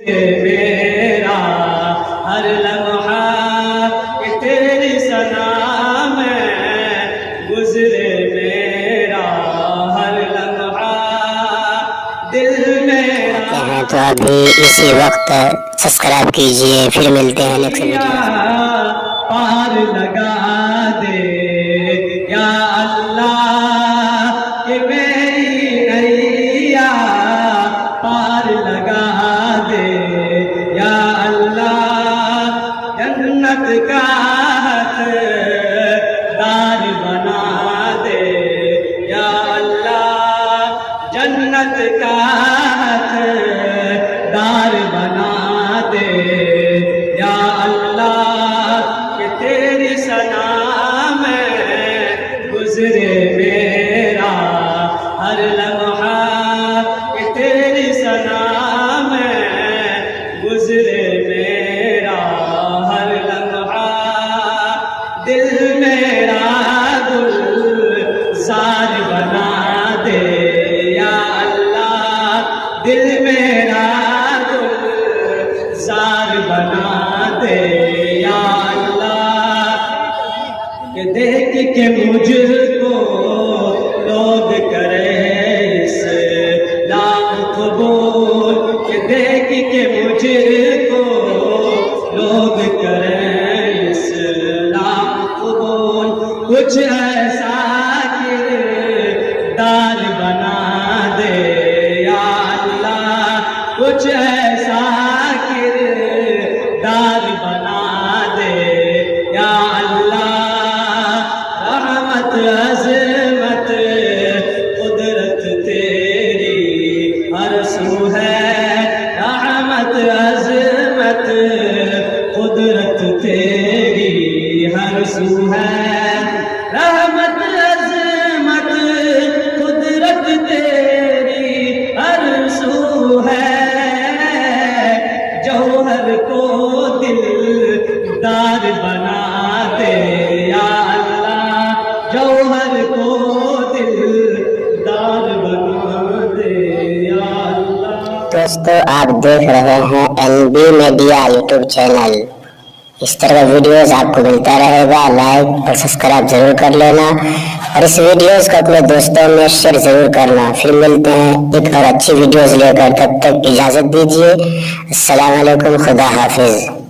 میرا ہر لمحہ کہ تیری ثنا میں گزرے میرا ہر لمحہ دل میرا. تو آپ بھی اسی وقت سبسکرائب کیجئے. پھر ملتے ہیں نیکسٹ ویڈیو. پار لگا دے یا اللہ کہ میری نیا پار لگا دے یا اللہ. جنت کا دار بنا دے یا اللہ. جنت کا دار بنا دے یا اللہ کہ تیری ثنا میں گزرے میرا ہر لمحہ کہ تیری ثنا میں گزرے میرا ہر لمحہ. دل میرا گلزار بنا دے یا اللہ. دل میرا گلزار بنا دے یا اللہ. کہ دیکھ کے مجھ کو لوگ کرے اسلام قبول. کہ دیکھ کے مجھ کو لوگ کرے اسلام قبول. کچھ ایسا کردار بنا دے یا اللہ. کچھ ایسا کردار بنا دے یا اللہ. رحمت عظمت قدرت تیری ہر سو ہے. رحمت عظمت قدرت تیری ہر سو ہے. رحمت عظمت قدرت تیری ہر سو ہے. جوہر کو دلدار بنا دے یا اللہ. جوہر کو دلدار بنا دے یا اللہ. دوستو آپ دیکھ رہے ہیں NB میڈیا یوٹیوب چینل. اس طرح کا ویڈیوز آپ کو ملتا رہے گا. لائک اور سبسکرائب ضرور کر لینا اور اس ویڈیوز کو اپنے دوستوں میں شیئر ضرور کرنا. پھر ملتے ہیں ایک اور اچھی ویڈیوز لے کر. تب تک اجازت دیجیے. السلام علیکم. خدا حافظ.